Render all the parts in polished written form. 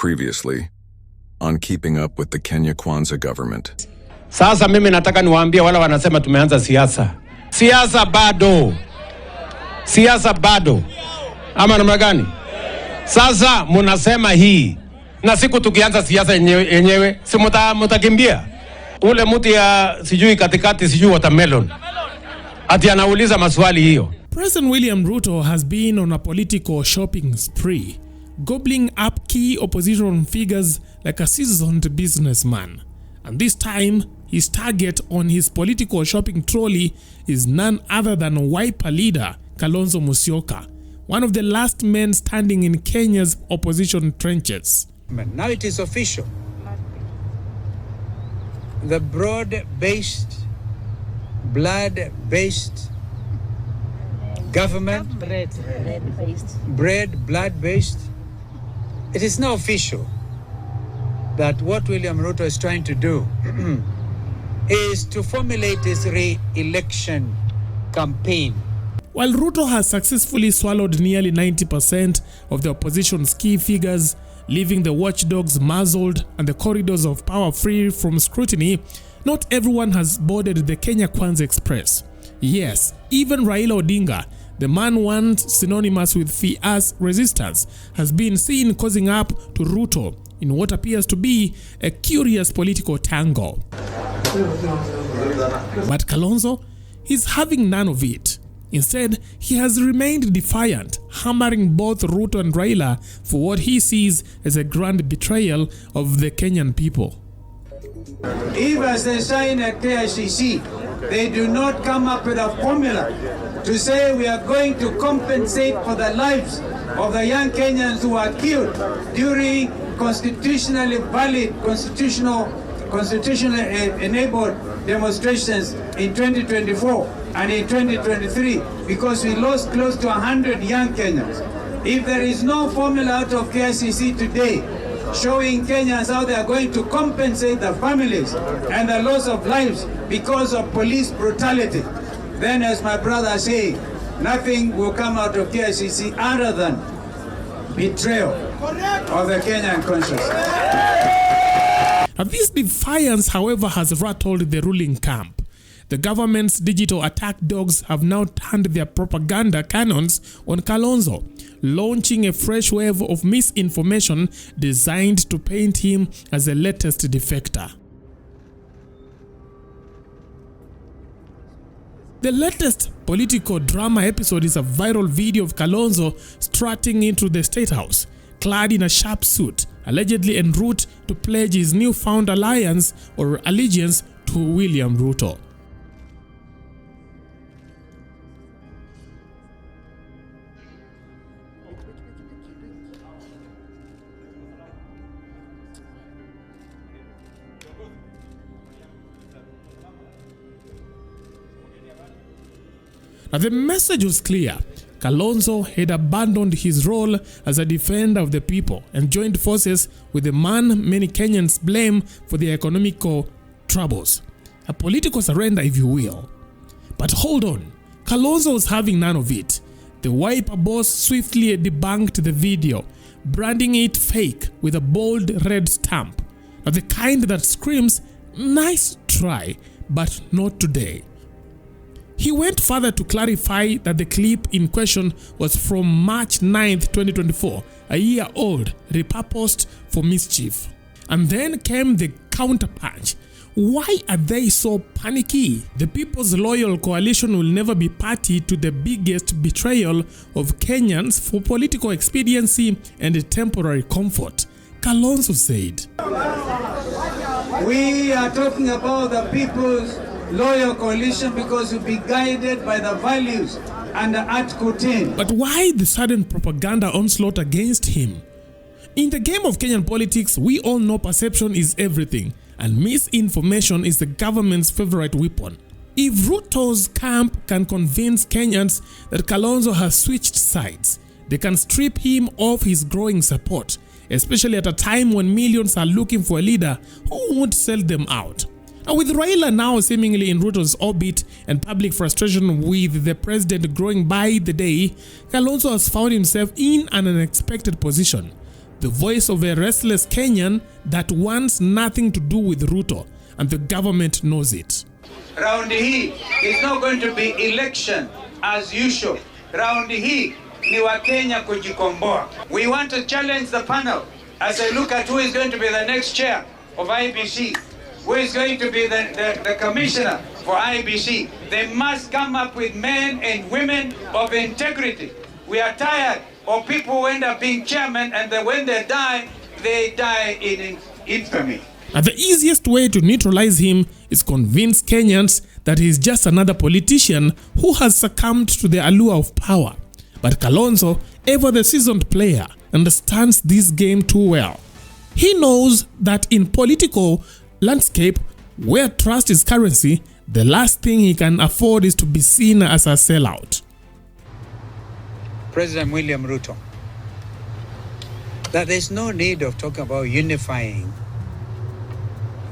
Previously, on keeping up with the Kenya Kwanza government. Sasa mimi nataka niwaambie wala wanasema tumeanza siasa. Siasa bado. Ama namna gani? Sasa munasema hii. Na siku tukianza siasa yenyewe, si mutakimbia. Ule mtu ya sijui katikati sijui watermelon. Ati anauliza maswali hiyo. President William Ruto has been on a political shopping spree, gobbling up key opposition figures like a seasoned businessman. And this time, his target on his political shopping trolley is none other than Wiper leader Kalonzo Musyoka, one of the last men standing in Kenya's opposition trenches. Now it is official. The broad-based, blood-based government, blood-based, it is now official that what William Ruto is trying to do is to formulate his re-election campaign. While Ruto has successfully swallowed nearly 90% of the opposition's key figures, leaving the watchdogs muzzled and the corridors of power free from scrutiny, not everyone has boarded the Kenya Kwanza Express. Yes, even Raila Odinga, the man once synonymous with fierce resistance, has been seen causing up to Ruto in what appears to be a curious political tangle. But Kalonzo is having none of it. Instead, he has remained defiant, hammering both Ruto and Raila for what he sees as a grand betrayal of the Kenyan people. If as they sign at KICC, they do not come up with a formula to say we are going to compensate for the lives of the young Kenyans who are killed during constitutionally valid, constitutionally enabled demonstrations in 2024 and in 2023, because we lost close to 100 young Kenyans. If there is no formula out of KICC today showing Kenyans how they are going to compensate the families and the loss of lives because of police brutality, then as my brother say, nothing will come out of KICC other than betrayal of the Kenyan conscience. Now, this defiance, however, has rattled the ruling camp. The government's digital attack dogs have now turned their propaganda cannons on Kalonzo, launching a fresh wave of misinformation designed to paint him as the latest defector. The latest political drama episode is a viral video of Kalonzo strutting into the State House, clad in a sharp suit, allegedly en route to pledge his newfound alliance or allegiance to William Ruto. Now, the message was clear. Kalonzo had abandoned his role as a defender of the people and joined forces with the man many Kenyans blame for their economical troubles. A political surrender, if you will. But hold on, Kalonzo was having none of it. The Wiper boss swiftly debunked the video, branding it fake with a bold red stamp. Now, the kind that screams, "Nice try, but not today." He went further to clarify that the clip in question was from March 9th, 2024, a year old, repurposed for mischief. And then came the counterpunch. Why are they so panicky? The People's Loyal Coalition will never be party to the biggest betrayal of Kenyans for political expediency and temporary comfort, Kalonzo said. We are talking about the People's Loyal Coalition because we'll be guided by the values under Article 10. But why the sudden propaganda onslaught against him? In the game of Kenyan politics, we all know perception is everything, and misinformation is the government's favorite weapon. If Ruto's camp can convince Kenyans that Kalonzo has switched sides, they can strip him of his growing support, especially at a time when millions are looking for a leader who won't sell them out. And with Raila now seemingly in Ruto's orbit and public frustration with the president growing by the day, Kalonzo has found himself in an unexpected position. the voice of a restless Kenyan that wants nothing to do with Ruto, and the government knows it. Round hii is not going to be election as usual. Round hii ni wa Kenya kujikomboa. We want to challenge the panel as I look at who is going to be the next chair of IBC, who is going to be the commissioner for IBC. They must come up with men and women of integrity. We are tired of people who end up being chairman and then when they die in infamy. And the easiest way to neutralize him is convince Kenyans that he is just another politician who has succumbed to the allure of power. But Kalonzo, ever the seasoned player, understands this game too well. He knows that in political landscape where trust is currency, the last thing he can afford is to be seen as a sellout. President William Ruto, that there's no need of talking about unifying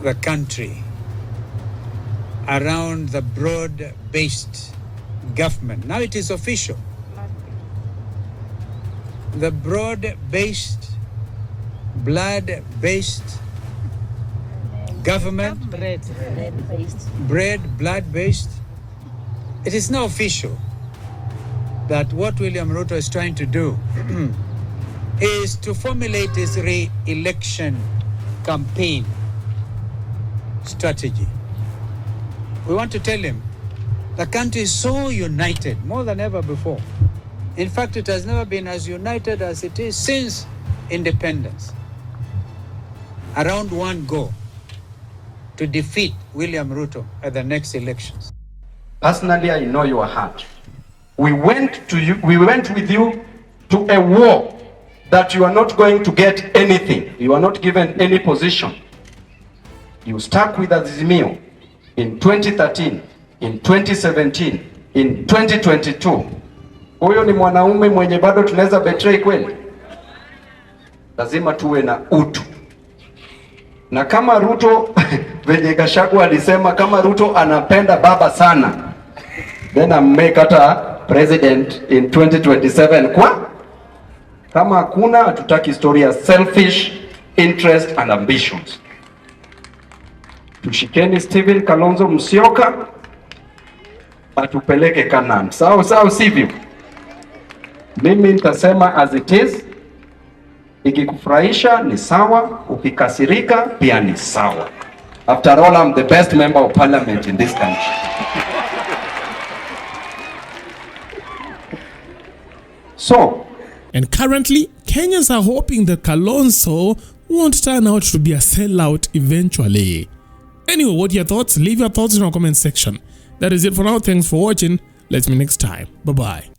the country around the broad-based government. Now it is official. The broad-based, blood-based government, blood-based. It is now official that what William Ruto is trying to do is to formulate his re-election campaign strategy. We want to tell him the country is so united, more than ever before. In fact, it has never been as united as it is since independence. Around one goal, to defeat William Ruto at the next elections. Personally, I know your heart. We went with you to a war that you are not going to get anything. You are not given any position. You stuck with Azimio in 2013, in 2017, in 2022. Huyo ni mwanaume mwenye bado tunaweza betray kweli? Lazima tuwe na utu. Na kama Ruto venye Gachagua alisema kama Ruto anapenda baba sana, then make hata president in 2027 kwa? Kama hakuna, hatutaki story ya selfish interest and ambitions. Tushikeni Stephen Kalonzo Musyoka atupeleke Canaan. Sawa sivyo? Mimi nitasema as it is. Ikikufurahisha ni sawa, ukikasirika pia ni sawa. After all, I'm the best member of parliament in this country. So, and currently, Kenyans are hoping that Kalonzo won't turn out to be a sellout eventually. Anyway, what are your thoughts? Leave your thoughts in our comment section. That is it for now. Thanks for watching. Let's meet next time. Bye-bye.